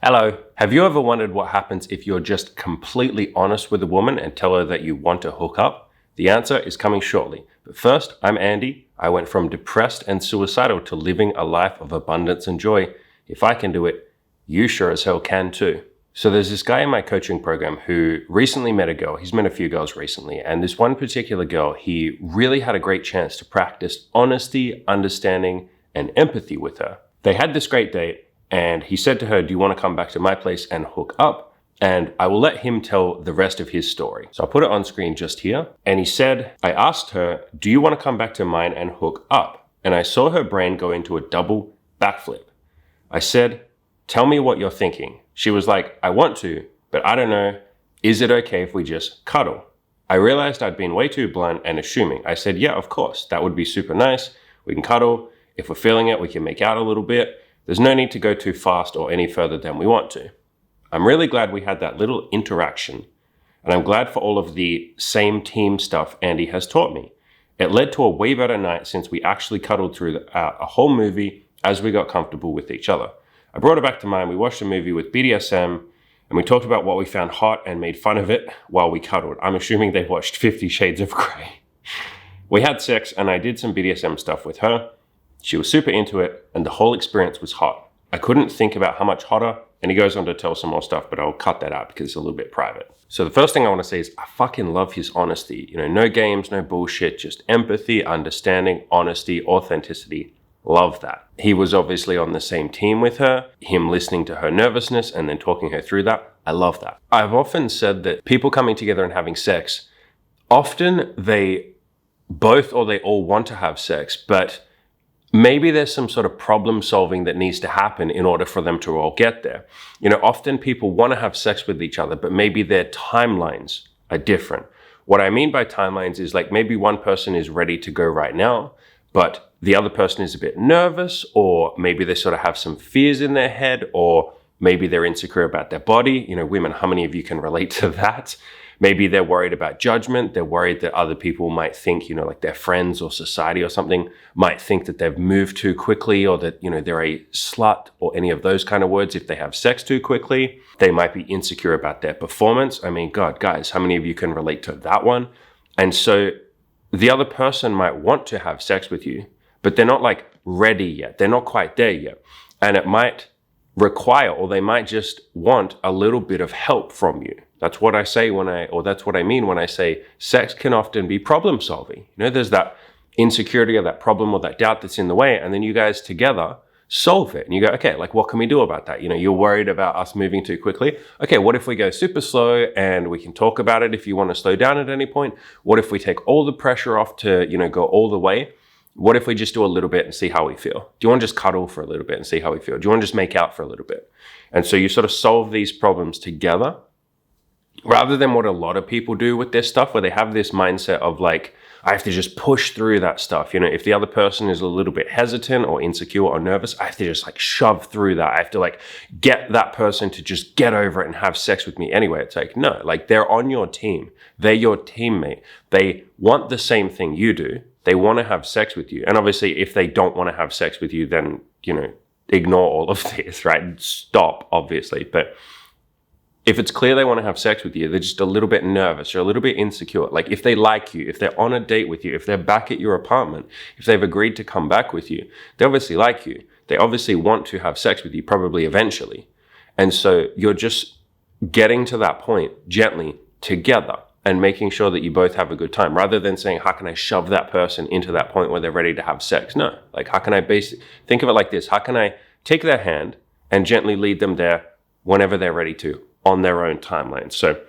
Hello. Have you ever wondered what happens if you're just completely honest with a woman and tell her that you want to hook up? The answer is coming shortly. But first, I'm Andy. I went from depressed and suicidal to living a life of abundance and joy. If I can do it, you sure as hell can too. So there's this guy in my coaching program who recently met a girl. He's met a few girls recently. And this one particular girl, he really had a great chance to practice honesty, understanding, and empathy with her. They had this great date. And he said to her, do you want to come back to my place and hook up? And I will let him tell the rest of his story. So I'll put it on screen just here. And he said, I asked her, do you want to come back to mine and hook up? And I saw her brain go into a double backflip. I said, tell me what you're thinking. She was like, I want to, but I don't know. Is it okay if we just cuddle? I realized I'd been way too blunt and assuming. I said, yeah, of course. That would be super nice. We can cuddle. If we're feeling it, we can make out a little bit. There's no need to go too fast or any further than we want to. I'm really glad we had that little interaction, and I'm glad for all of the same team stuff Andy has taught me. It led to a way better night since we actually cuddled through a whole movie as we got comfortable with each other. I brought it back to mind. We watched a movie with BDSM, and we talked about what we found hot and made fun of it while we cuddled. I'm assuming they watched 50 Shades of Grey. We had sex, and I did some BDSM stuff with her. She was super into it, and the whole experience was hot. I couldn't think about how much hotter, and he goes on to tell some more stuff, but I'll cut that out because it's a little bit private. So the first thing I want to say is I fucking love his honesty. No games, no bullshit, just empathy, understanding, honesty, authenticity. Love that. He was obviously on the same team with her, him listening to her nervousness and then talking her through that. I love that. I've often said that people coming together and having sex, often they both or they all want to have sex, but maybe there's some sort of problem solving that needs to happen in order for them to all get there. Often people want to have sex with each other, but maybe their timelines are different. What I mean by timelines is like maybe one person is ready to go right now, but the other person is a bit nervous, or maybe they sort of have some fears in their head, or maybe they're insecure about their body. Women, how many of you can relate to that? Maybe they're worried about judgment. They're worried that other people might think, like their friends or society or something might think that they've moved too quickly, or that, they're a slut or any of those kind of words if they have sex too quickly. They might be insecure about their performance. I mean, God, guys, how many of you can relate to that one? And so the other person might want to have sex with you, but they're not like ready yet. They're not quite there yet. And it might require, or they might just want a little bit of help from you. That's what I say that's what I mean when I say sex can often be problem solving. There's that insecurity or that problem or that doubt that's in the way, and then you guys together solve it. And you go, okay, like what can we do about that? You're worried about us moving too quickly. Okay, what if we go super slow and we can talk about it if you want to slow down at any point? What if we take all the pressure off to, go all the way? What if we just do a little bit and see how we feel? Do you want to just cuddle for a little bit and see how we feel? Do you want to just make out for a little bit? And so you sort of solve these problems together, rather than what a lot of people do with this stuff, where they have this mindset of like, I have to just push through that stuff. If the other person is a little bit hesitant or insecure or nervous, I have to just like shove through that. I have to like get that person to just get over it and have sex with me anyway. It's like, no, like they're on your team. They're your teammate. They want the same thing you do. They want to have sex with you. And obviously if they don't want to have sex with you, then, ignore all of this, right? Stop, obviously. But if it's clear they want to have sex with you, they're just a little bit nervous or a little bit insecure. Like if they like you, if they're on a date with you, if they're back at your apartment, if they've agreed to come back with you, they obviously like you. They obviously want to have sex with you, probably eventually. And so you're just getting to that point gently together and making sure that you both have a good time, rather than saying, how can I shove that person into that point where they're ready to have sex? No, like how can I think of it like this? How can I take their hand and gently lead them there whenever they're ready to, on their own timeline? So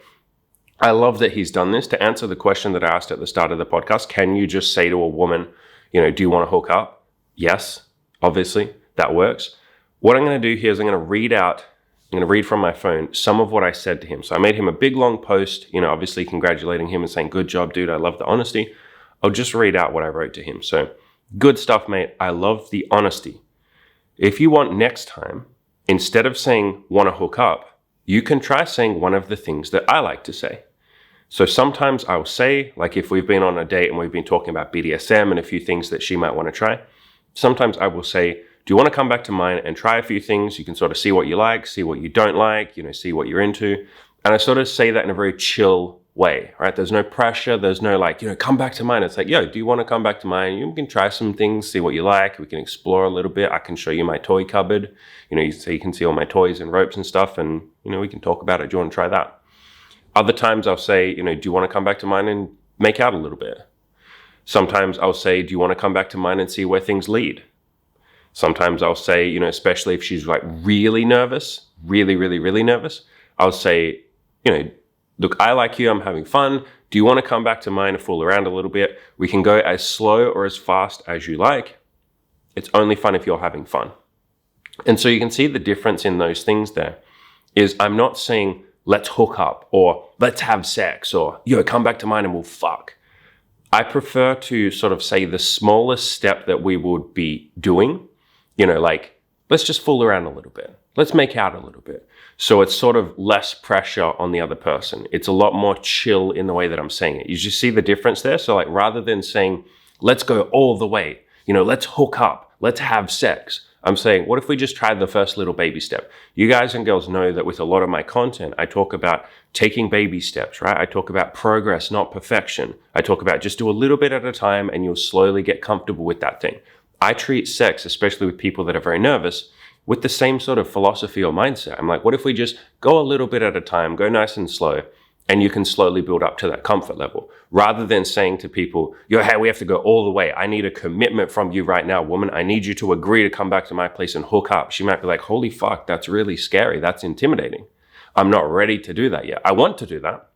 I love that he's done this. To answer the question that I asked at the start of the podcast, can you just say to a woman, do you want to hook up? Yes, obviously, that works. What I'm going to do here is I'm going to read from my phone some of what I said to him. So I made him a big long post, obviously congratulating him and saying, good job, dude. I love the honesty. I'll just read out what I wrote to him. So, good stuff, mate. I love the honesty. If you want next time, instead of saying want to hook up, you can try saying one of the things that I like to say. So sometimes I'll say, like if we've been on a date and we've been talking about BDSM and a few things that she might want to try, sometimes I will say, do you want to come back to mine and try a few things? You can sort of see what you like, see what you don't like, see what you're into. And I sort of say that in a very chill way, right? There's no pressure. There's no like, come back to mine. It's like, yo, do you want to come back to mine? You can try some things, see what you like. We can explore a little bit. I can show you my toy cupboard, so you can see all my toys and ropes and stuff. And, we can talk about it. Do you want to try that? Other times I'll say, do you want to come back to mine and make out a little bit? Sometimes I'll say, do you want to come back to mine and see where things lead? Sometimes I'll say, especially if she's like really nervous, really, really, really nervous, I'll say, look, I like you, I'm having fun. Do you want to come back to mine and fool around a little bit? We can go as slow or as fast as you like. It's only fun if you're having fun. And so you can see the difference in those things there is I'm not saying, let's hook up or let's have sex or, come back to mine and we'll fuck. I prefer to sort of say the smallest step that we would be doing, like, let's just fool around a little bit. Let's make out a little bit. So it's sort of less pressure on the other person. It's a lot more chill in the way that I'm saying it. You just see the difference there? So like, rather than saying, let's go all the way, let's hook up, let's have sex. I'm saying, what if we just tried the first little baby step? You guys and girls know that with a lot of my content, I talk about taking baby steps, right? I talk about progress, not perfection. I talk about just do a little bit at a time and you'll slowly get comfortable with that thing. I treat sex, especially with people that are very nervous, with the same sort of philosophy or mindset. I'm like, what if we just go a little bit at a time, go nice and slow, and you can slowly build up to that comfort level, rather than saying to people, hey, we have to go all the way. I need a commitment from you right now, woman. I need you to agree to come back to my place and hook up. She might be like, holy fuck, that's really scary. That's intimidating. I'm not ready to do that yet. I want to do that.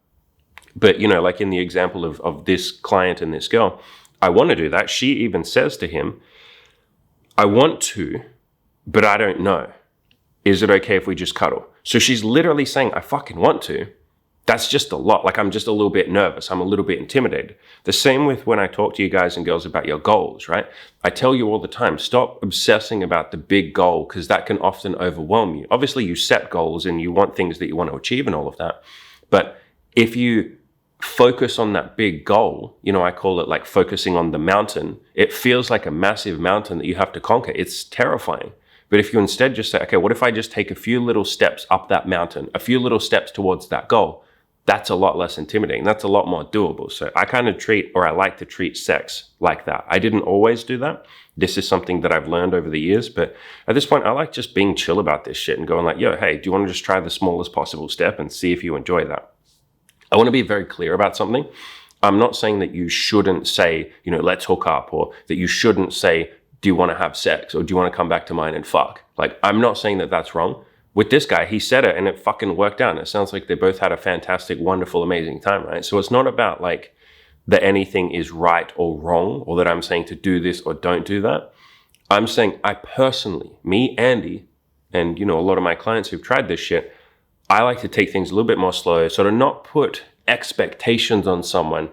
But, like in the example of this client and this girl, I want to do that. She even says to him, I want to, but I don't know. Is it okay if we just cuddle? So she's literally saying, I fucking want to. That's just a lot. Like, I'm just a little bit nervous. I'm a little bit intimidated. The same with when I talk to you guys and girls about your goals, right? I tell you all the time, stop obsessing about the big goal because that can often overwhelm you. Obviously, you set goals and you want things that you want to achieve and all of that. But if you focus on that big goal, I call it like focusing on the mountain. It feels like a massive mountain that you have to conquer. It's terrifying. But if you instead just say, okay, what if I just take a few little steps up that mountain, a few little steps towards that goal? That's a lot less intimidating. That's a lot more doable. So I kind of I like to treat sex like that. I didn't always do that. This is something that I've learned over the years. But at this point, I like just being chill about this shit and going like, hey, do you want to just try the smallest possible step and see if you enjoy that? I want to be very clear about something. I'm not saying that you shouldn't say, let's hook up, or that you shouldn't say, do you want to have sex, or do you want to come back to mine and fuck? Like, I'm not saying that that's wrong. With this guy, he said it and it fucking worked out. And it sounds like they both had a fantastic, wonderful, amazing time, right? So it's not about like that anything is right or wrong, or that I'm saying to do this or don't do that. I'm saying I personally, me, Andy, and a lot of my clients who've tried this shit, I like to take things a little bit more slow, sort of not put expectations on someone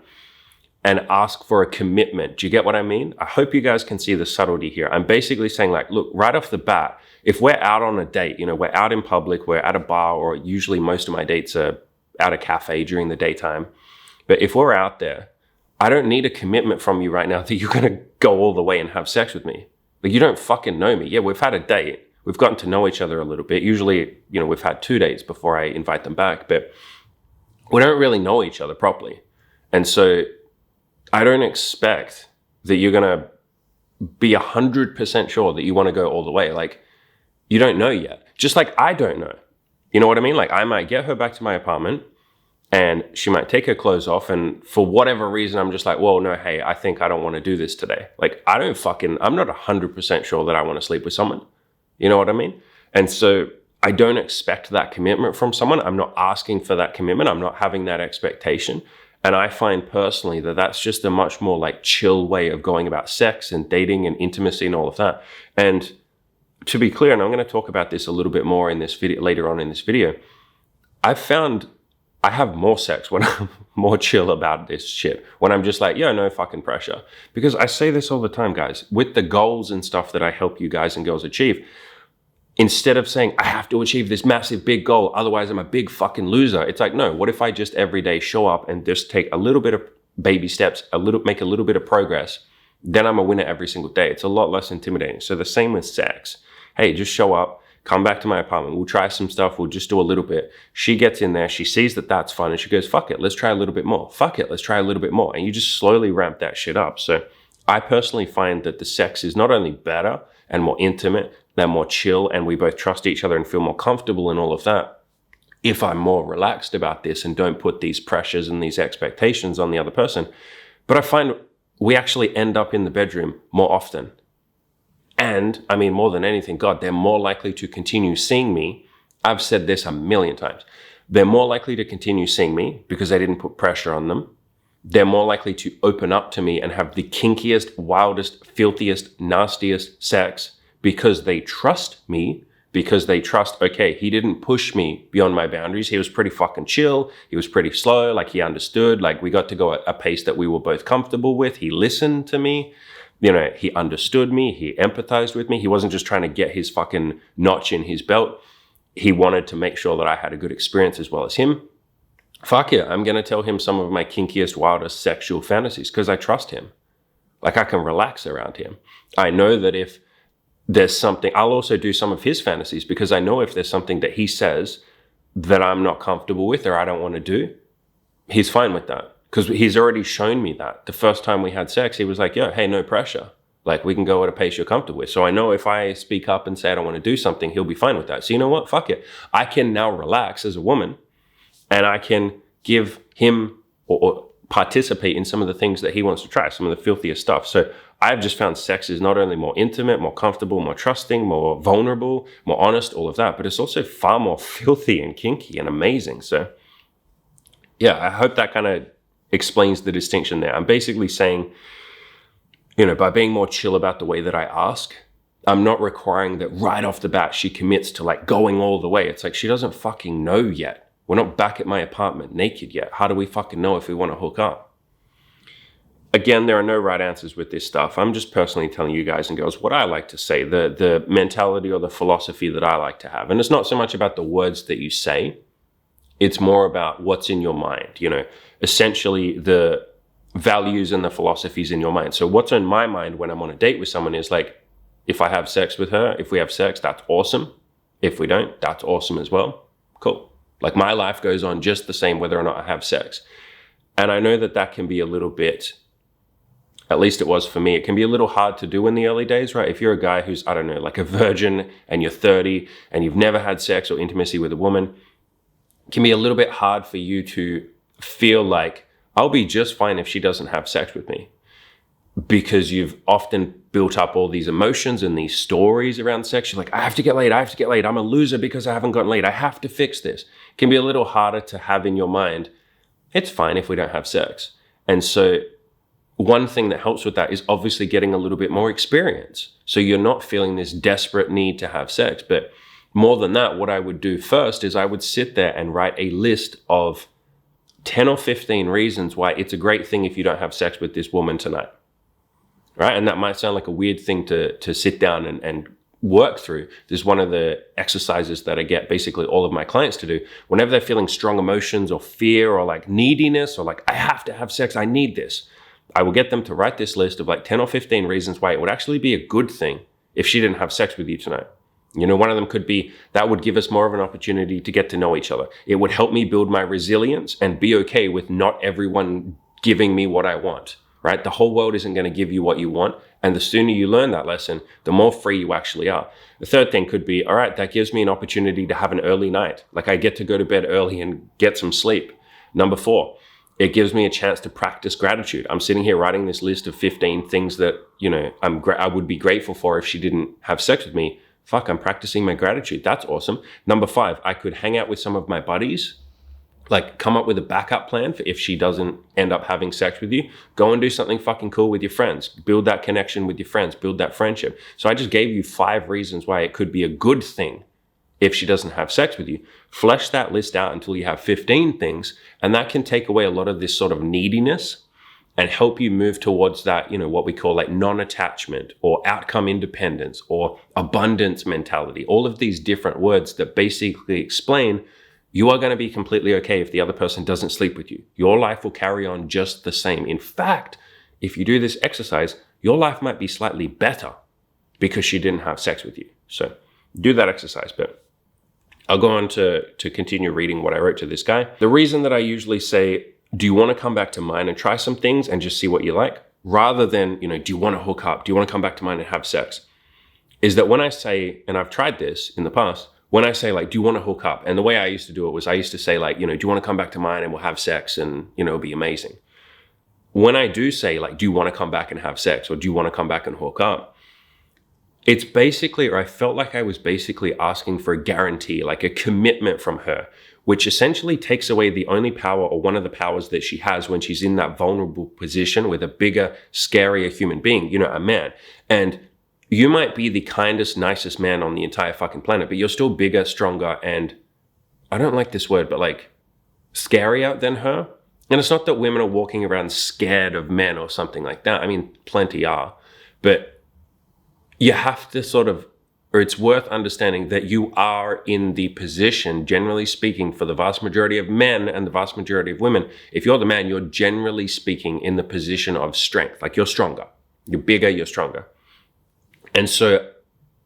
and ask for a commitment. Do you get what I mean? I hope you guys can see the subtlety here. I'm basically saying like, look, right off the bat, if we're out on a date, we're out in public, we're at a bar, or usually most of my dates are at a cafe during the daytime. But if we're out there, I don't need a commitment from you right now that you're going to go all the way and have sex with me. Like, you don't fucking know me. Yeah, we've had a date. We've gotten to know each other a little bit. Usually, we've had 2 dates before I invite them back, but we don't really know each other properly. And so I don't expect that you're going to be 100% sure that you want to go all the way. Like, you don't know yet. Just like I don't know. You know what I mean? Like, I might get her back to my apartment and she might take her clothes off, and for whatever reason, I'm just like, well, no, hey, I think I don't want to do this today. Like, I'm not 100% sure that I want to sleep with someone. You know what I mean? And so I don't expect that commitment from someone. I'm not asking for that commitment. I'm not having that expectation. And I find personally that that's just a much more like chill way of going about sex and dating and intimacy and all of that. And to be clear, and I'm going to talk about this a little bit more in this video, later on in this video, I've found I have more sex when I'm more chill about this shit. When I'm just like, no fucking pressure. Because I say this all the time, guys, with the goals and stuff that I help you guys and girls achieve, instead of saying, I have to achieve this massive big goal, otherwise I'm a big fucking loser. It's like, no, what if I just every day show up and just take a little bit of baby steps, make a little bit of progress, then I'm a winner every single day. It's a lot less intimidating. So the same with sex. Hey, just show up, come back to my apartment. We'll try some stuff. We'll just do a little bit. She gets in there. She sees that that's fun and she goes, fuck it. Let's try a little bit more. Fuck it. Let's try a little bit more. And you just slowly ramp that shit up. So I personally find that the sex is not only better and more intimate, they're more chill, and we both trust each other and feel more comfortable and all of that if I'm more relaxed about this and don't put these pressures and these expectations on the other person. But I find we actually end up in the bedroom more often. And I mean, more than anything, God, they're more likely to continue seeing me. I've said this a million times. They're more likely to continue seeing me because I didn't put pressure on them. They're more likely to open up to me and have the kinkiest, wildest, filthiest, nastiest sex because they trust me, because they trust, okay, he didn't push me beyond my boundaries. He was pretty fucking chill. He was pretty slow. Like, he understood. Like, we got to go at a pace that we were both comfortable with. He listened to me. You know, he understood me. He empathized with me. He wasn't just trying to get his fucking notch in his belt. He wanted to make sure that I had a good experience as well as him. Fuck yeah, I'm going to tell him some of my kinkiest, wildest sexual fantasies because I trust him. Like, I can relax around him. I know that if there's something, I'll also do some of his fantasies because I know if there's something that he says that I'm not comfortable with or I don't want to do, he's fine with that because he's already shown me that. The first time we had sex, he was like, yo, hey, no pressure. Like, we can go at a pace you're comfortable with. So I know if I speak up and say I don't want to do something, he'll be fine with that. So you know what? Fuck it. I can now relax as a woman and I can give him or participate in some of the things that he wants to try, some of the filthiest stuff. So I've just found sex is not only more intimate, more comfortable, more trusting, more vulnerable, more honest, all of that, but it's also far more filthy and kinky and amazing. So yeah, I hope that kind of explains the distinction there. I'm basically saying, you know, by being more chill about the way that I ask, I'm not requiring that right off the bat she commits to like going all the way. It's like, she doesn't fucking know yet. We're not back at my apartment naked yet. How do we fucking know if we want to hook up? Again, there are no right answers with this stuff. I'm just personally telling you guys and girls what I like to say, the mentality or the philosophy that I like to have. And it's not so much about the words that you say. It's more about what's in your mind, you know, essentially the values and the philosophies in your mind. So what's in my mind when I'm on a date with someone is like, if I have sex with her, if we have sex, that's awesome. If we don't, that's awesome as well. Cool. Like, my life goes on just the same whether or not I have sex. And I know that that can be a little bit, at least it was for me, it can be a little hard to do in the early days, right? If you're a guy who's, I don't know, like a virgin and you're 30 and you've never had sex or intimacy with a woman, it can be a little bit hard for you to feel like, I'll be just fine if she doesn't have sex with me. Because you've often built up all these emotions and these stories around sex. You're like, I have to get laid. I have to get laid. I'm a loser because I haven't gotten laid. I have to fix this. It can be a little harder to have in your mind, it's fine if we don't have sex. And so one thing that helps with that is obviously getting a little bit more experience. So you're not feeling this desperate need to have sex. But more than that, what I would do first is I would sit there and write a list of 10 or 15 reasons why it's a great thing if you don't have sex with this woman tonight. Right? And that might sound like a weird thing to sit down and work through. This is one of the exercises that I get basically all of my clients to do. Whenever they're feeling strong emotions or fear or like neediness or like, I have to have sex, I need this, I will get them to write this list of like 10 or 15 reasons why it would actually be a good thing if she didn't have sex with you tonight. You know, one of them could be that would give us more of an opportunity to get to know each other. It would help me build my resilience and be okay with not everyone giving me what I want. Right? The whole world isn't going to give you what you want. And the sooner you learn that lesson, the more free you actually are. The third thing could be, all right, that gives me an opportunity to have an early night. Like, I get to go to bed early and get some sleep. Number 4, it gives me a chance to practice gratitude. I'm sitting here writing this list of 15 things that, you know, I would be grateful for if she didn't have sex with me. Fuck, I'm practicing my gratitude. That's awesome. Number 5, I could hang out with some of my buddies. Like, come up with a backup plan for if she doesn't end up having sex with you. Go and do something fucking cool with your friends. Build that connection with your friends. Build that friendship. So I just gave you 5 reasons why it could be a good thing if she doesn't have sex with you. Flesh that list out until you have 15 things, and that can take away a lot of this sort of neediness and help you move towards that, you know, what we call like non-attachment or outcome independence or abundance mentality. All of these different words that basically explain you are going to be completely okay if the other person doesn't sleep with you. Your life will carry on just the same. In fact, if you do this exercise, your life might be slightly better because she didn't have sex with you. So do that exercise. But I'll go on to continue reading what I wrote to this guy. The reason that I usually say, do you want to come back to mine and try some things and just see what you like, rather than, do you want to hook up? Do you want to come back to mine and have sex? Is that when I say, and I've tried this in the past, when I say like, do you want to hook up? And the way I used to do it was I used to say like, do you want to come back to mine and we'll have sex and, it'll be amazing. When I do say like, do you want to come back and have sex, or do you want to come back and hook up? It's basically, or I felt like I was basically asking for a guarantee, like a commitment from her, which essentially takes away the only power, or one of the powers that she has when she's in that vulnerable position with a bigger, scarier human being, a man. And you might be the kindest, nicest man on the entire fucking planet, but you're still bigger, stronger, and I don't like this word, but like scarier than her. And it's not that women are walking around scared of men or something like that. I mean, plenty are, but you have to sort of, or it's worth understanding that you are in the position, generally speaking, for the vast majority of men and the vast majority of women. If you're the man, you're generally speaking in the position of strength, like you're stronger, you're bigger, you're stronger. And so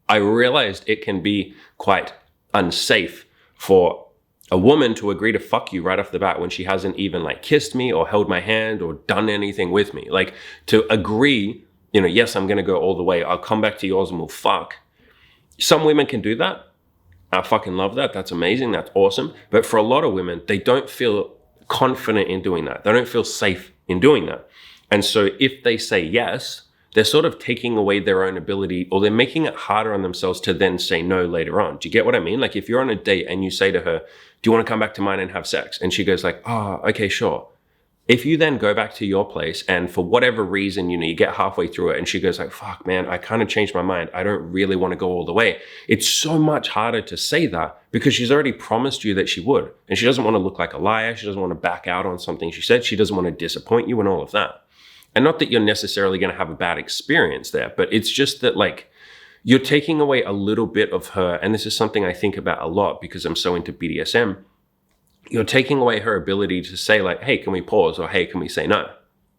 I realized it can be quite unsafe for a woman to agree to fuck you right off the bat when she hasn't even like kissed me or held my hand or done anything with me. Like to agree, yes, I'm going to go all the way. I'll come back to yours and we'll fuck. Some women can do that. I fucking love that. That's amazing. That's awesome. But for a lot of women, they don't feel confident in doing that. They don't feel safe in doing that. And so if they say yes, they're sort of taking away their own ability, or they're making it harder on themselves to then say no later on. Do you get what I mean? Like if you're on a date and you say to her, do you want to come back to mine and have sex? And she goes like, oh, okay, sure. If you then go back to your place and for whatever reason, you get halfway through it and she goes like, fuck man, I kind of changed my mind. I don't really want to go all the way. It's so much harder to say that because she's already promised you that she would. And she doesn't want to look like a liar. She doesn't want to back out on something she said. She doesn't want to disappoint you and all of that. And not that you're necessarily going to have a bad experience there, but it's just that like you're taking away a little bit of her. And this is something I think about a lot because I'm so into BDSM. You're taking away her ability to say like, hey, can we pause? Or hey, can we say no?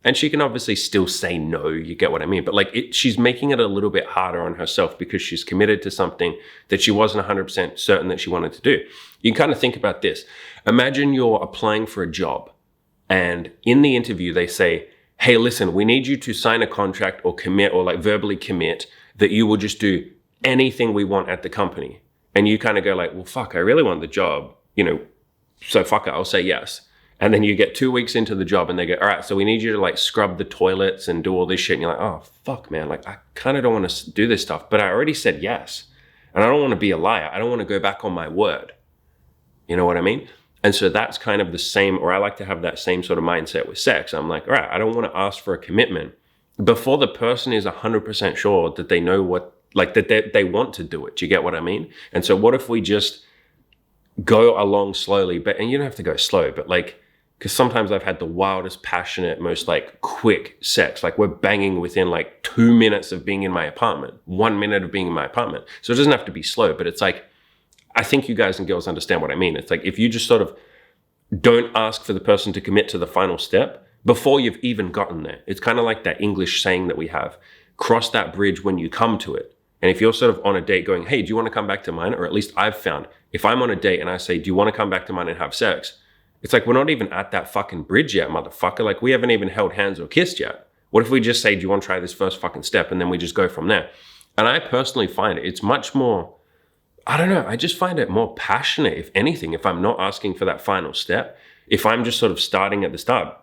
And she can obviously still say no, you get what I mean? But like she's making it a little bit harder on herself because she's committed to something that she wasn't 100% certain that she wanted to do. You can kind of think about this. Imagine you're applying for a job and in the interview they say, hey, listen, we need you to sign a contract or commit or like verbally commit that you will just do anything we want at the company. And you kind of go like, well, fuck, I really want the job, so fuck it, I'll say yes. And then you get 2 weeks into the job and they go, all right, so we need you to like scrub the toilets and do all this shit. And you're like, oh, fuck, man, like I kind of don't want to do this stuff, but I already said yes. And I don't want to be a liar. I don't want to go back on my word. You know what I mean? And so that's kind of the same, or I like to have that same sort of mindset with sex. I'm like, all right, I don't want to ask for a commitment before the person is 100% sure that they know what, like that they want to do it. Do you get what I mean? And so what if we just go along slowly, and you don't have to go slow, but like, because sometimes I've had the wildest, passionate, most like quick sex. Like we're banging within like 2 minutes of being in my apartment, 1 minute of being in my apartment. So it doesn't have to be slow, but it's like, I think you guys and girls understand what I mean. It's like if you just sort of don't ask for the person to commit to the final step before you've even gotten there. It's kind of like that English saying that we have, cross that bridge when you come to it. And if you're sort of on a date going, hey, do you want to come back to mine? Or at least I've found, if I'm on a date and I say, do you want to come back to mine and have sex? It's like, we're not even at that fucking bridge yet, motherfucker. Like we haven't even held hands or kissed yet. What if we just say, do you want to try this first fucking step? And then we just go from there. And I personally find it's much more, I don't know, I just find it more passionate, if anything, if I'm not asking for that final step, if I'm just sort of starting at the start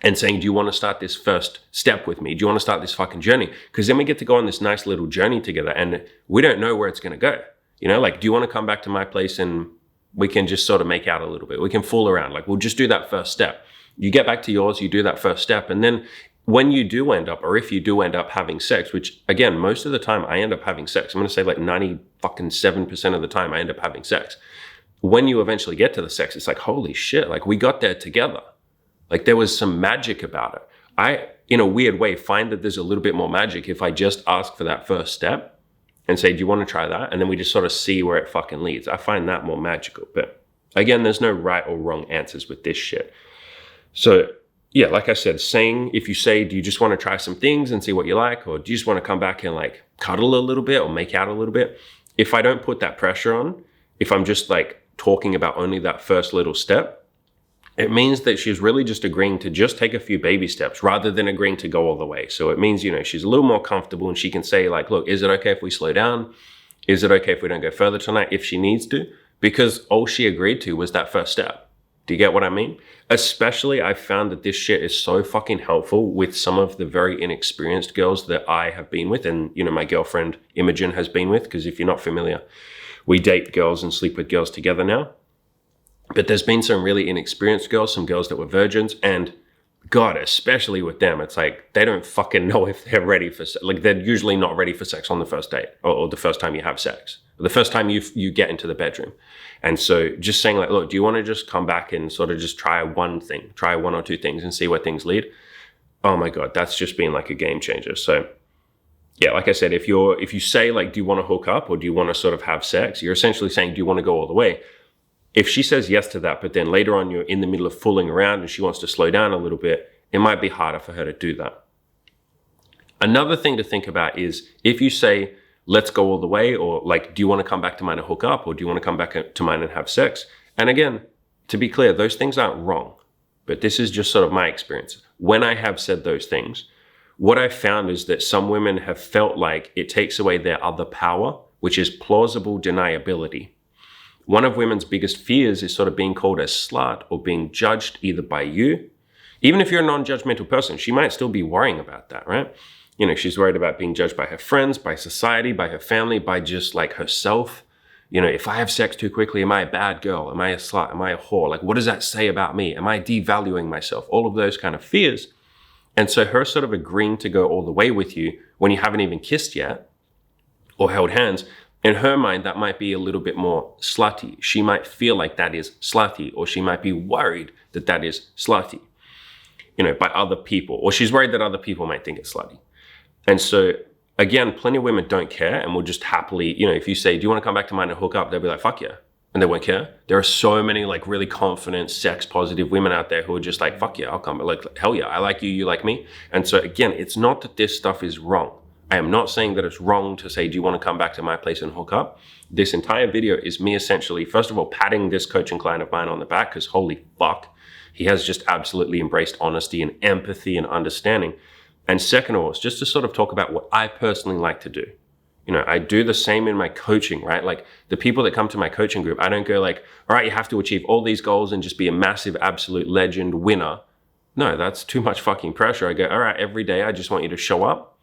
and saying, do you want to start this first step with me? Do you want to start this fucking journey? Because then we get to go on this nice little journey together and we don't know where it's going to go. Like, do you want to come back to my place and we can just sort of make out a little bit? We can fool around. Like, we'll just do that first step. You get back to yours, you do that first step. And then when you do end up, or if you do end up having sex, which again, most of the time I end up having sex. I'm going to say like 97% of the time I end up having sex. When you eventually get to the sex, it's like, holy shit, like we got there together. Like there was some magic about it. I, in a weird way, find that there's a little bit more magic if I just ask for that first step and say, do you want to try that? And then we just sort of see where it fucking leads. I find that more magical. But again, there's no right or wrong answers with this shit. So yeah, like I said, saying, if you say, do you just want to try some things and see what you like? Or do you just want to come back and like cuddle a little bit or make out a little bit? If I don't put that pressure on, if I'm just like talking about only that first little step, it means that she's really just agreeing to just take a few baby steps rather than agreeing to go all the way. So it means, she's a little more comfortable and she can say like, look, is it okay if we slow down? Is it okay if we don't go further tonight if she needs to? Because all she agreed to was that first step. Do you get what I mean? Especially, I found that this shit is so fucking helpful with some of the very inexperienced girls that I have been with, and my girlfriend Imogen has been with, because if you're not familiar, we date girls and sleep with girls together now. But there's been some really inexperienced girls, some girls that were virgins, and God, especially with them, it's like they don't fucking know if they're ready for sex. Like, they're usually not ready for sex on the first date or the first time you have sex, or the first time you get into the bedroom. And so just saying like, look, do you want to just come back and sort of just try one or two things and see where things lead? Oh my God, that's just been like a game changer. So yeah, like I said, if you say like, do you want to hook up or do you want to sort of have sex? You're essentially saying, do you want to go all the way? If she says yes to that, but then later on you're in the middle of fooling around and she wants to slow down a little bit, it might be harder for her to do that. Another thing to think about is if you say, let's go all the way, or like, do you want to come back to mine and hook up, or do you want to come back to mine and have sex? And again, to be clear, those things aren't wrong, but this is just sort of my experience. When I have said those things, what I've found is that some women have felt like it takes away their other power, which is plausible deniability. One of women's biggest fears is sort of being called a slut or being judged either by you. Even if you're a non-judgmental person, she might still be worrying about that, right? She's worried about being judged by her friends, by society, by her family, by just like herself. If I have sex too quickly, am I a bad girl? Am I a slut? Am I a whore? Like, what does that say about me? Am I devaluing myself? All of those kind of fears. And so her sort of agreeing to go all the way with you when you haven't even kissed yet or held hands, in her mind, that might be a little bit more slutty. She might feel like that is slutty, or she might be worried that that is slutty, by other people, or she's worried that other people might think it's slutty. And so, again, plenty of women don't care and will just happily, if you say, do you want to come back to mine and hook up? They'll be like, fuck yeah. And they won't care. There are so many like really confident, sex positive women out there who are just like, fuck yeah, I'll come. Like, hell yeah, I like you, you like me. And so again, it's not that this stuff is wrong. I am not saying that it's wrong to say, do you want to come back to my place and hook up? This entire video is me essentially, first of all, patting this coaching client of mine on the back, because holy fuck, he has just absolutely embraced honesty and empathy and understanding. And second of all, it's just to sort of talk about what I personally like to do. I do the same in my coaching, right? Like the people that come to my coaching group, I don't go like, all right, you have to achieve all these goals and just be a massive, absolute legend winner. No, that's too much fucking pressure. I go, all right, every day I just want you to show up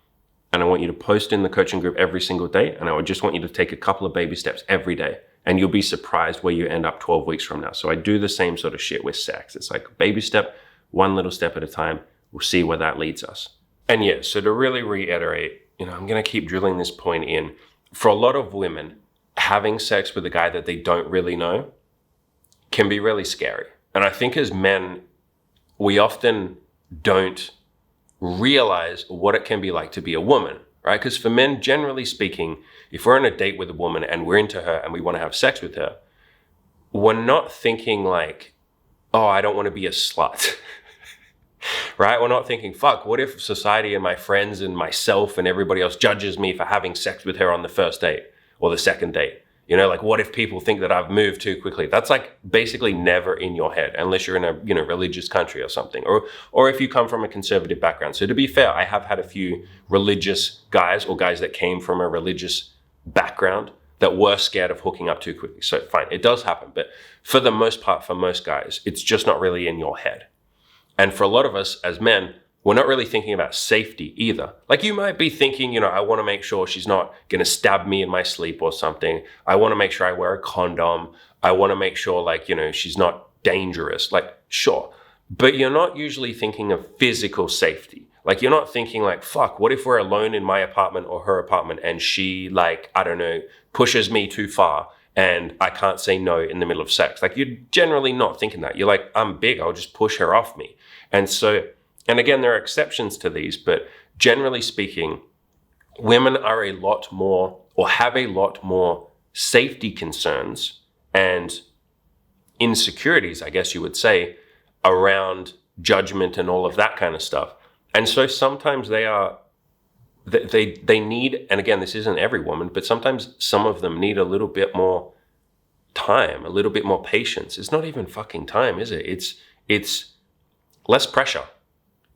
and I want you to post in the coaching group every single day. And I would just want you to take a couple of baby steps every day. And you'll be surprised where you end up 12 weeks from now. So I do the same sort of shit with sex. It's like baby step, one little step at a time. We'll see where that leads us. And yeah, so to really reiterate, I'm going to keep drilling this point in. For a lot of women, having sex with a guy that they don't really know can be really scary. And I think as men, we often don't realize what it can be like to be a woman, right? Because for men, generally speaking, if we're on a date with a woman and we're into her and we want to have sex with her, we're not thinking like, oh, I don't want to be a slut. Right? We're not thinking, fuck, what if society and my friends and myself and everybody else judges me for having sex with her on the first date or the second date? Like what if people think that I've moved too quickly? That's like basically never in your head unless you're in a religious country or something, or if you come from a conservative background. So to be fair, I have had a few religious guys or guys that came from a religious background that were scared of hooking up too quickly. So fine, it does happen. But for the most part, for most guys, it's just not really in your head. And for a lot of us as men, we're not really thinking about safety either. Like you might be thinking, I want to make sure she's not going to stab me in my sleep or something. I want to make sure I wear a condom. I want to make sure she's not dangerous. Like, sure. But you're not usually thinking of physical safety. Like you're not thinking like, fuck, what if we're alone in my apartment or her apartment and she pushes me too far and I can't say no in the middle of sex. Like you're generally not thinking that. You're like, I'm big, I'll just push her off me. And again, there are exceptions to these, but generally speaking, women are a lot more or have a lot more safety concerns and insecurities, I guess you would say, around judgment and all of that kind of stuff. And so sometimes they need, and again, this isn't every woman, but sometimes some of them need a little bit more time, a little bit more patience. It's not even fucking time, is it? It's less pressure.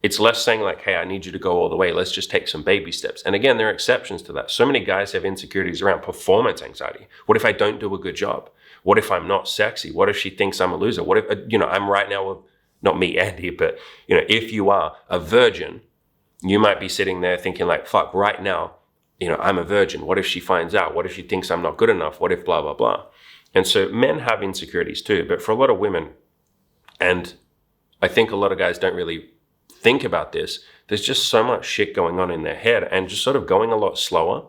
It's less saying like, hey, I need you to go all the way. Let's just take some baby steps. And again, there are exceptions to that. So many guys have insecurities around performance anxiety. What if I don't do a good job? What if I'm not sexy? What if she thinks I'm a loser? What if, I'm right now, not me, Andy, but, if you are a virgin, you might be sitting there thinking like, fuck, right now, I'm a virgin. What if she finds out? What if she thinks I'm not good enough? What if blah, blah, blah? And so men have insecurities too, but for a lot of women, and I think a lot of guys don't really think about this, there's just so much shit going on in their head and just sort of going a lot slower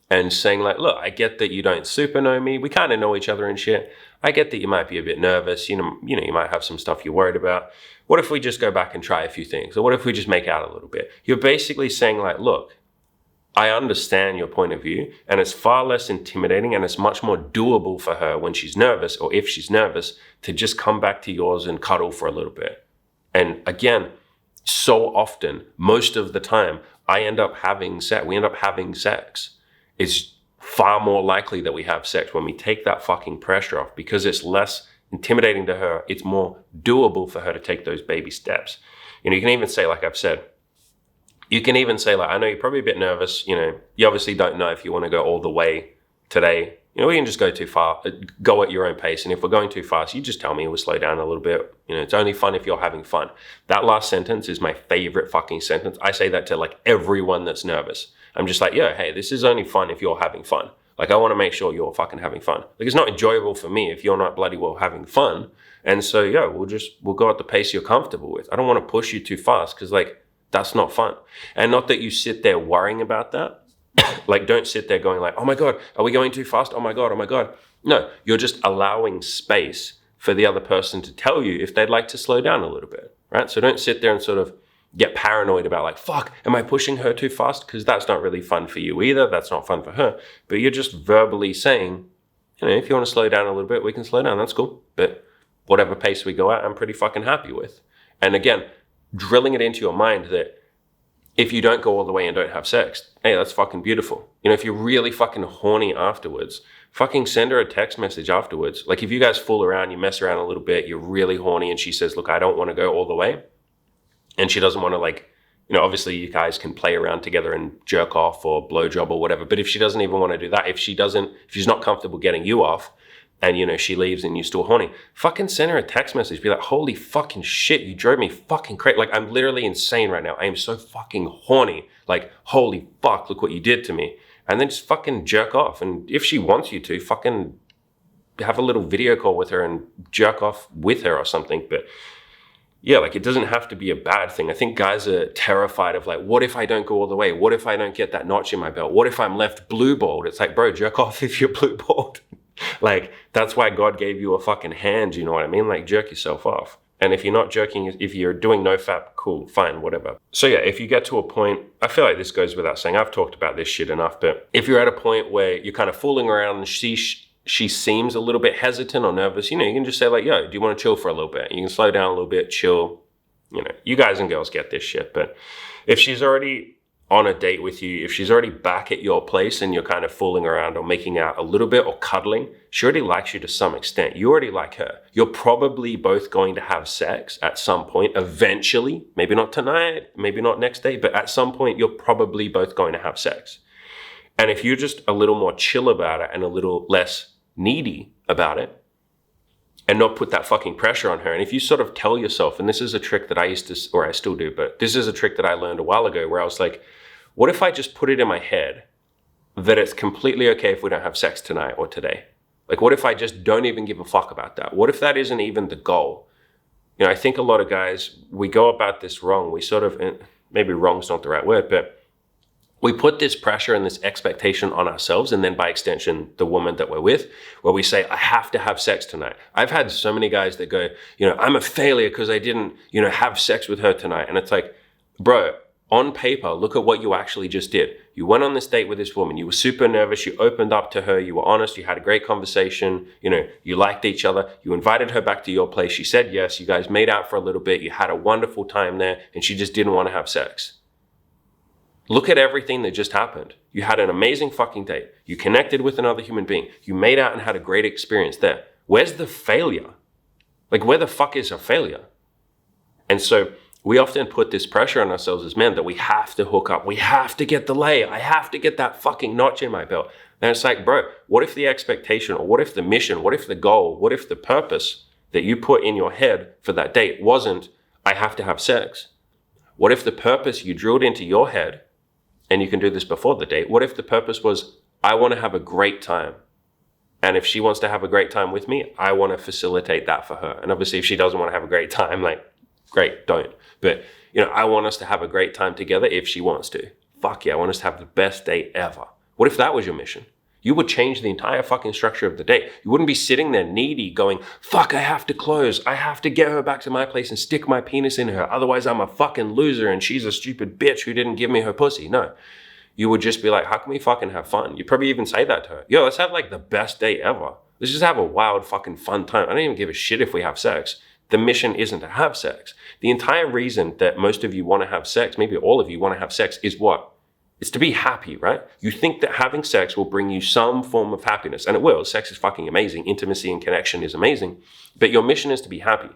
and saying like, look, I get that you don't super know me. We kind of know each other and shit. I get that you might be a bit nervous. You might have some stuff you're worried about. What if we just go back and try a few things? Or what if we just make out a little bit? You're basically saying like, look, I understand your point of view, and it's far less intimidating and it's much more doable for her when she's nervous, or if she's nervous, to just come back to yours and cuddle for a little bit. And again, so often, most of the time, we end up having sex. It's far more likely that we have sex when we take that fucking pressure off, because it's less intimidating to her. It's more doable for her to take those baby steps. You can even say, like I've said, I know you're probably a bit nervous. You obviously don't know if you want to go all the way today. We can just go too far, go at your own pace. And if we're going too fast, you just tell me, we'll slow down a little bit. It's only fun if you're having fun. That last sentence is my favorite fucking sentence. I say that to like everyone that's nervous. I'm just like, hey, this is only fun if you're having fun. Like, I want to make sure you're fucking having fun. Like, it's not enjoyable for me if you're not bloody well having fun. And so, we'll go at the pace you're comfortable with. I don't want to push you too fast, because like, that's not fun. And not that you sit there worrying about that. Like, don't sit there going like, oh my God, are we going too fast? Oh my God. No, you're just allowing space for the other person to tell you if they'd like to slow down a little bit, right? So don't sit there and sort of get paranoid about like, fuck, am I pushing her too fast? Because that's not really fun for you either. That's not fun for her. But you're just verbally saying, if you want to slow down a little bit, we can slow down. That's cool. But whatever pace we go at, I'm pretty fucking happy with. And again, drilling it into your mind that if you don't go all the way and don't have sex, hey, that's fucking beautiful. If you're really fucking horny afterwards, fucking send her a text message afterwards. Like, if you guys fool around, you mess around a little bit, you're really horny, and she says, look, I don't want to go all the way. And she doesn't want to, like, obviously you guys can play around together and jerk off or blowjob or whatever. But if she doesn't even want to do that, if she's not comfortable getting you off, and she leaves and you're still horny, fucking send her a text message. Be like, holy fucking shit, you drove me fucking crazy. Like, I'm literally insane right now. I am so fucking horny. Like, holy fuck, look what you did to me. And then just fucking jerk off. And if she wants you to, fucking have a little video call with her and jerk off with her or something. But yeah, like, it doesn't have to be a bad thing. I think guys are terrified of like, what if I don't go all the way? What if I don't get that notch in my belt? What if I'm left blue-balled? It's like, bro, jerk off if you're blue-balled. Like, that's why God gave you a fucking hand, you know what I mean? Like, jerk yourself off. And if you're not jerking, if you're doing nofap, cool, fine, whatever. So yeah, if you get to a point, I feel like this goes without saying, I've talked about this shit enough, but if you're at a point where you're kind of fooling around and she seems a little bit hesitant or nervous, you can just say like, yo, do you want to chill for a little bit? You can slow down a little bit, chill. You guys and girls get this shit. But if she's already on a date with you, if she's already back at your place and you're kind of fooling around or making out a little bit or cuddling, she already likes you to some extent. You already like her. You're probably both going to have sex at some point, eventually. Maybe not tonight, maybe not next day, but at some point you're probably both going to have sex. And if you're just a little more chill about it and a little less needy about it, and not put that fucking pressure on her. And if you sort of tell yourself, and this is a trick that I used to, or I still do, but this is a trick that I learned a while ago, where I was like, what if I just put it in my head that it's completely okay if we don't have sex tonight or today? Like, what if I just don't even give a fuck about that? What if that isn't even the goal? I think a lot of guys, we go about this wrong. We sort of, maybe wrong's not the right word, but we put this pressure and this expectation on ourselves, and then by extension, the woman that we're with, where we say, I have to have sex tonight. I've had so many guys that go, I'm a failure because I didn't, have sex with her tonight. And it's like, bro, on paper, look at what you actually just did. You went on this date with this woman. You were super nervous. You opened up to her. You were honest. You had a great conversation. You liked each other. You invited her back to your place. She said yes. You guys made out for a little bit. You had a wonderful time there, and she just didn't want to have sex. Look at everything that just happened. You had an amazing fucking date. You connected with another human being. You made out and had a great experience there. Where's the failure? Like, where the fuck is a failure? And so we often put this pressure on ourselves as men that we have to hook up. We have to get the lay. I have to get that fucking notch in my belt. And it's like, bro, what if the expectation, or what if the mission, what if the goal, what if the purpose that you put in your head for that date wasn't, I have to have sex? What if the purpose you drilled into your head, and you can do this before the date, what if the purpose was, I want to have a great time? And if she wants to have a great time with me, I want to facilitate that for her. And obviously, if she doesn't want to have a great time, like, great, don't. But, I want us to have a great time together if she wants to. Fuck yeah, I want us to have the best date ever. What if that was your mission? You would change the entire fucking structure of the date. You wouldn't be sitting there needy going, fuck, I have to close. I have to get her back to my place and stick my penis in her. Otherwise, I'm a fucking loser and she's a stupid bitch who didn't give me her pussy. No. You would just be like, how can we fucking have fun? You'd probably even say that to her. Yo, let's have like the best date ever. Let's just have a wild fucking fun time. I don't even give a shit if we have sex. The mission isn't to have sex. The entire reason that most of you want to have sex, maybe all of you want to have sex, is what? It's to be happy, right? You think that having sex will bring you some form of happiness, and it will. Sex is fucking amazing. Intimacy and connection is amazing. But your mission is to be happy.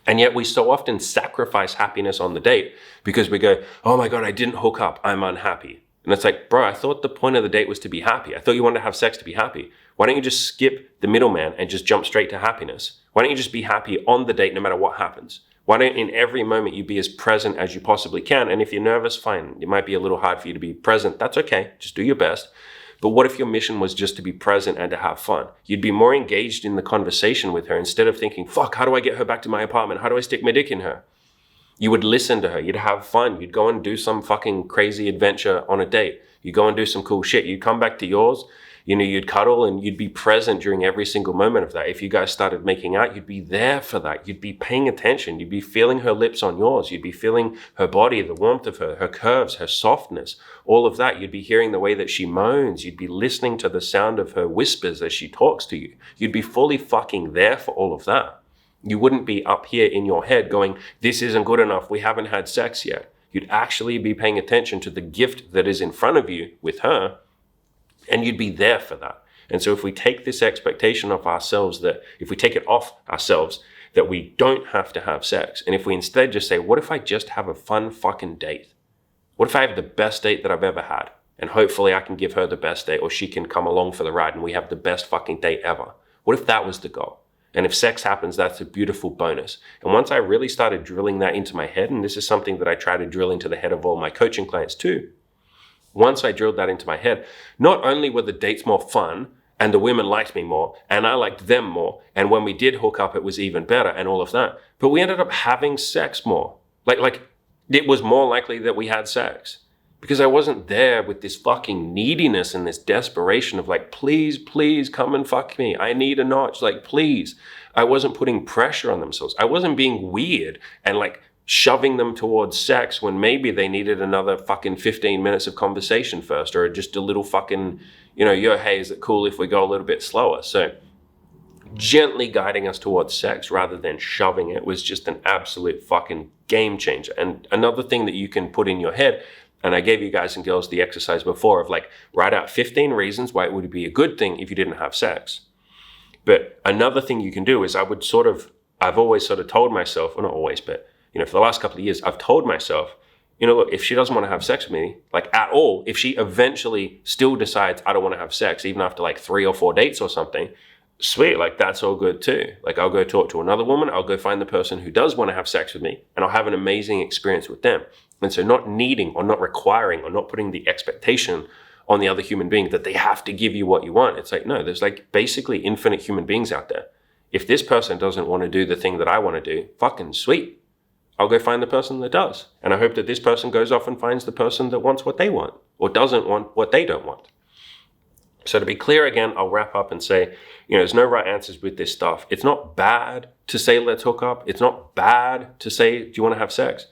And yet we so often sacrifice happiness on the date because we go, oh my God, I didn't hook up. I'm unhappy. And it's like, bro, I thought the point of the date was to be happy. I thought you wanted to have sex to be happy. Why don't you just skip the middleman and just jump straight to happiness? Why don't you just be happy on the date no matter what happens? Why don't in every moment you be as present as you possibly can? And if you're nervous, fine. It might be a little hard for you to be present. That's okay. Just do your best. But what if your mission was just to be present and to have fun? You'd be more engaged in the conversation with her instead of thinking, fuck, how do I get her back to my apartment? How do I stick my dick in her? You would listen to her. You'd have fun. You'd go and do some fucking crazy adventure on a date. You'd go and do some cool shit. You'd come back to yours. You'd cuddle and you'd be present during every single moment of that. If you guys started making out, you'd be there for that. You'd be paying attention. You'd be feeling her lips on yours. You'd be feeling her body, the warmth of her curves, her softness, all of that. You'd be hearing the way that she moans. You'd be listening to the sound of her whispers as she talks to you. You'd be fully fucking there for all of that. You wouldn't be up here in your head going, this isn't good enough. We haven't had sex yet. You'd actually be paying attention to the gift that is in front of you with her. And you'd be there for that. And so if we take this expectation of ourselves, that if we take it off ourselves, that we don't have to have sex. And if we instead just say, what if I just have a fun fucking date? What if I have the best date that I've ever had? And hopefully I can give her the best date, or she can come along for the ride and we have the best fucking date ever. What if that was the goal? And if sex happens, that's a beautiful bonus. And once I really started drilling that into my head, and this is something that I try to drill into the head of all my coaching clients too, once I drilled that into my head, not only were the dates more fun and the women liked me more and I liked them more, and when we did hook up, it was even better and all of that, but we ended up having sex more. Like it was more likely that we had sex because I wasn't there with this fucking neediness and this desperation of like, please, please come and fuck me. I need a notch. Like, please. I wasn't putting pressure on themselves. I wasn't being weird and like shoving them towards sex when maybe they needed another fucking 15 minutes of conversation first, or just a little fucking, yo, hey, is it cool if we go a little bit slower? So gently guiding us towards sex rather than shoving it was just an absolute fucking game changer. And another thing that you can put in your head, and I gave you guys and girls the exercise before of like, write out 15 reasons why it would be a good thing if you didn't have sex. But another thing you can do is I've always sort of told myself, well, not always, but for the last couple of years, I've told myself, look, if she doesn't want to have sex with me, like at all, if she eventually still decides I don't want to have sex, even after like 3 or 4 dates or something, sweet, like that's all good too. Like I'll go talk to another woman, I'll go find the person who does want to have sex with me, and I'll have an amazing experience with them. And so not needing or not requiring or not putting the expectation on the other human being that they have to give you what you want. It's like, no, there's like basically infinite human beings out there. If this person doesn't want to do the thing that I want to do, fucking sweet. I'll go find the person that does. And I hope that this person goes off and finds the person that wants what they want or doesn't want what they don't want. So to be clear again, I'll wrap up and say, there's no right answers with this stuff. It's not bad to say, let's hook up. It's not bad to say, do you want to have sex?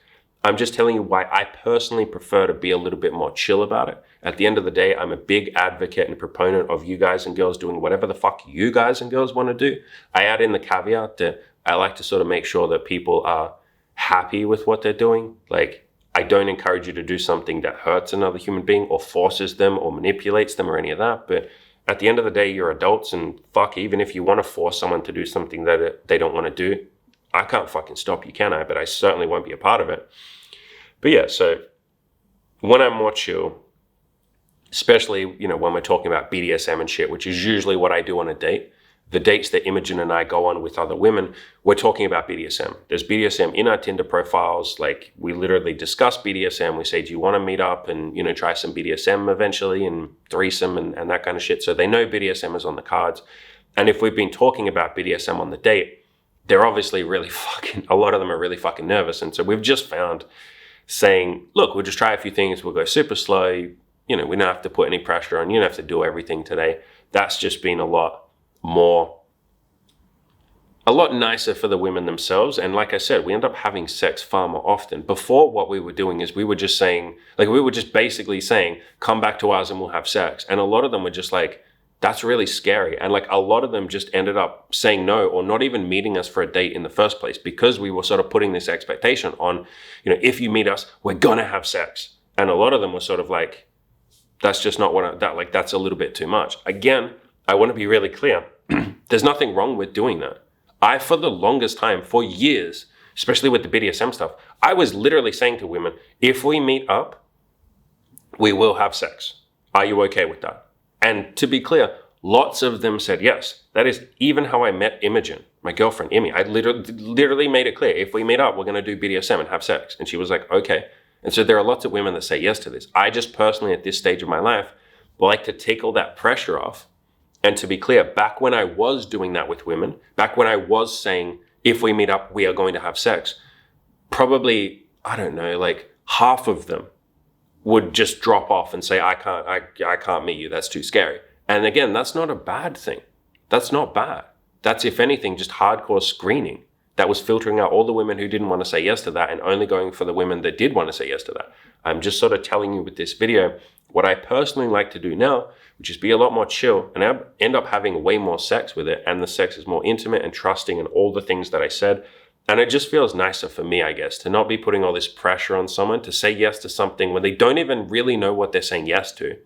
I'm just telling you why I personally prefer to be a little bit more chill about it. At the end of the day, I'm a big advocate and proponent of you guys and girls doing whatever the fuck you guys and girls want to do. I add in the caveat that I like to sort of make sure that people are happy with what they're doing. Like, I don't encourage you to do something that hurts another human being or forces them or manipulates them or any of that. But at the end of the day, you're adults, and fuck, even if you want to force someone to do something that they don't want to do, I can't fucking stop you, can I? But I certainly won't be a part of it. But yeah, so when I'm more chill, especially, when we're talking about BDSM and shit, which is usually what I do on a date, the dates that Imogen and I go on with other women, we're talking about BDSM. There's BDSM in our Tinder profiles. Like, we literally discuss BDSM. We say, do you want to meet up and, try some BDSM eventually and threesome and that kind of shit. So they know BDSM is on the cards. And if we've been talking about BDSM on the date, they're obviously a lot of them are really fucking nervous. And so we've just found saying, look, we'll just try a few things. We'll go super slow. We don't have to put any pressure on. You don't have to do everything today. That's just been a lot nicer for the women themselves. And like I said, we end up having sex far more often. Before, what we were doing is we were just basically saying, come back to ours and we'll have sex. And a lot of them were just like, that's really scary. And like, a lot of them just ended up saying no or not even meeting us for a date in the first place, because we were sort of putting this expectation on, if you meet us, we're gonna have sex. And a lot of them were sort of like, that's just not that's a little bit too much. Again, I want to be really clear. There's nothing wrong with doing that. For the longest time, for years, especially with the BDSM stuff, I was literally saying to women, if we meet up, we will have sex. Are you okay with that? And to be clear, lots of them said yes. That is even how I met Imogen, my girlfriend, Imi. I literally made it clear, if we meet up, we're going to do BDSM and have sex. And she was like, okay. And so there are lots of women that say yes to this. I just personally, at this stage of my life, like to take all that pressure off. And to be clear, back when I was doing that with women, back when I was saying, if we meet up, we are going to have sex, probably, I don't know, like half of them would just drop off and say, I can't meet you. That's too scary. And again, that's not a bad thing. That's not bad. That's, if anything, just hardcore screening. That was filtering out all the women who didn't want to say yes to that and only going for the women that did want to say yes to that. I'm just sort of telling you with this video what I personally like to do now, which is be a lot more chill and I end up having way more sex with it. And the sex is more intimate and trusting and all the things that I said. And it just feels nicer for me, I guess, to not be putting all this pressure on someone to say yes to something when they don't even really know what they're saying yes to.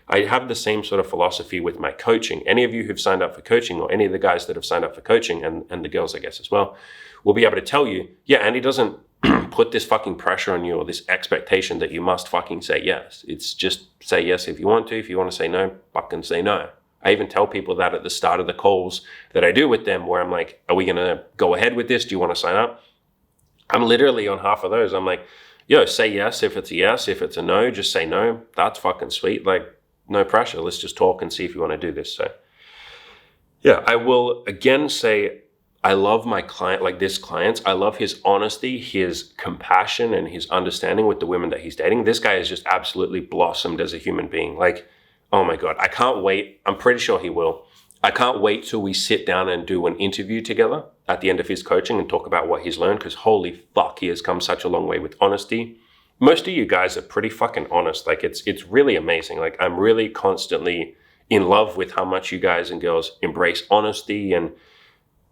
I have the same sort of philosophy with my coaching. Any of you who've signed up for coaching, or any of the guys that have signed up for coaching, and the girls, I guess, as well, will be able to tell you, yeah, Andy doesn't put this fucking pressure on you or this expectation that you must fucking say yes. It's just say yes if you want to. If you want to say no, fucking say no. I even tell people that at the start of the calls that I do with them, where I'm like, are we going to go ahead with this? Do you want to sign up? I'm literally on half of those. I'm like, yo, say yes if it's a yes. If it's a no, just say no. That's fucking sweet. Like, no pressure. Let's just talk and see if you want to do this. So yeah, I will again say, I love my client, like this client. I love his honesty, his compassion, and his understanding with the women that he's dating. This guy has just absolutely blossomed as a human being. Like, oh my God, I can't wait. I'm pretty sure he will. I can't wait till we sit down and do an interview together at the end of his coaching and talk about what he's learned, because holy fuck, he has come such a long way with honesty. Most of you guys are pretty fucking honest. Like, it's really amazing. Like, I'm really constantly in love with how much you guys and girls embrace honesty, and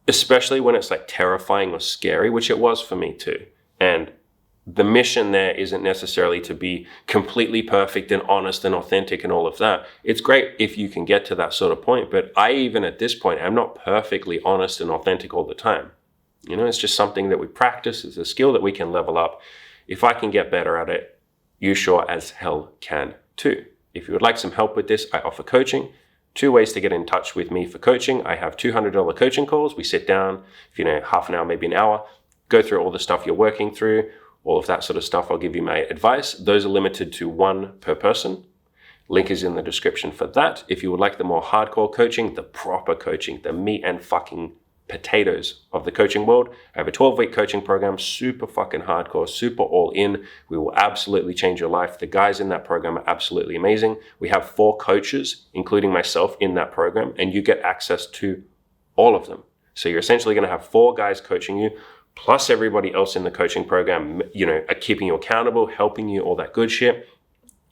especially when it's like terrifying or scary, which it was for me too. And the mission there isn't necessarily to be completely perfect and honest and authentic and all of that. It's great if you can get to that sort of point, but I, even at this point, I'm not perfectly honest and authentic all the time. It's just something that we practice. It's a skill that we can level up. If I can get better at it, you sure as hell can too. If you would like some help with this, I offer coaching. 2 ways to get in touch with me for coaching. I have $200 coaching calls. We sit down, half an hour, maybe an hour, go through all the stuff you're working through, all of that sort of stuff. I'll give you my advice. Those are limited to 1 per person. Link is in the description for that. If you would like the more hardcore coaching, the proper coaching, the meat and fucking potatoes of the coaching world, I have a 12-week coaching program, super fucking hardcore, super all in. We will absolutely change your life. The guys in that program are absolutely amazing. We have 4 coaches, including myself, in that program, and you get access to all of them. So you're essentially going to have 4 guys coaching you, plus everybody else in the coaching program, are keeping you accountable, helping you, all that good shit.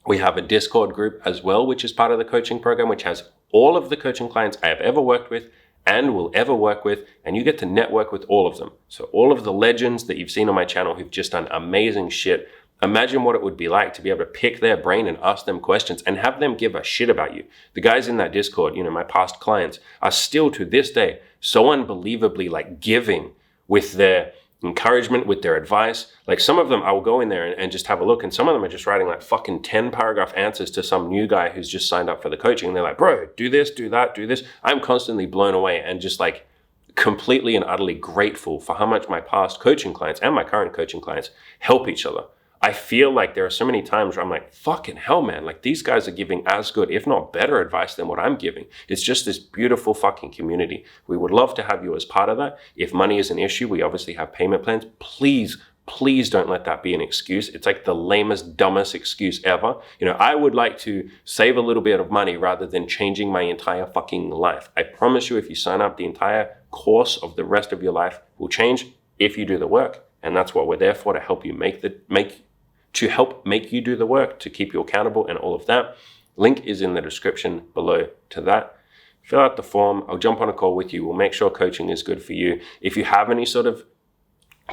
We have a Discord group as well, which is part of the coaching program, which has all of the coaching clients I have ever worked with and will ever work with, and you get to network with all of them. So all of the legends that you've seen on my channel who've just done amazing shit, imagine what it would be like to be able to pick their brain and ask them questions and have them give a shit about you. The guys in that Discord, my past clients, are still to this day so unbelievably giving with their encouragement, with their advice. Some of them, I will go in there and just have a look, and some of them are just writing fucking 10 paragraph answers to some new guy who's just signed up for the coaching. And they're like, bro, do this, do that, do this. I'm constantly blown away and just completely and utterly grateful for how much my past coaching clients and my current coaching clients help each other. I feel like there are so many times where I'm like, fucking hell, man. These guys are giving as good, if not better advice than what I'm giving. It's just this beautiful fucking community. We would love to have you as part of that. If money is an issue, we obviously have payment plans. Please don't let that be an excuse. It's the lamest, dumbest excuse ever. I would like to save a little bit of money rather than changing my entire fucking life. I promise you, if you sign up, the entire course of the rest of your life will change if you do the work. And that's what we're there for, to help you make you do the work, to keep you accountable and all of that. Link is in the description below to that. Fill out the form. I'll jump on a call with you. We'll make sure coaching is good for you. If you have any sort of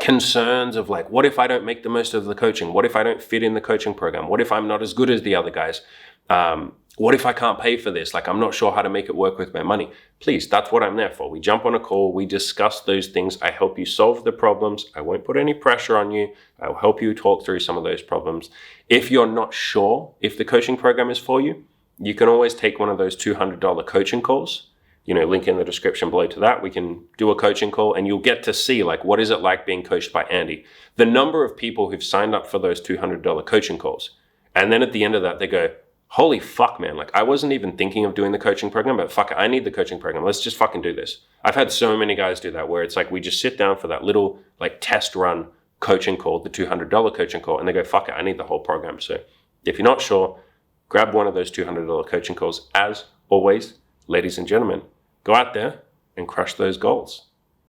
concerns of what if I don't make the most of the coaching? What if I don't fit in the coaching program? What if I'm not as good as the other guys? What if I can't pay for this? I'm not sure how to make it work with my money. Please, that's what I'm there for. We jump on a call. We discuss those things. I help you solve the problems. I won't put any pressure on you. I'll help you talk through some of those problems. If you're not sure if the coaching program is for you, you can always take one of those $200 coaching calls. Link in the description below to that. We can do a coaching call and you'll get to see what is it like being coached by Andy. The number of people who've signed up for those $200 coaching calls. And then at the end of that, they go, holy fuck, man. I wasn't even thinking of doing the coaching program, but fuck it, I need the coaching program. Let's just fucking do this. I've had so many guys do that where it's we just sit down for that little test run coaching call, the $200 coaching call, and they go, fuck it, I need the whole program. So if you're not sure, grab one of those $200 coaching calls. As always, ladies and gentlemen, go out there and crush those goals.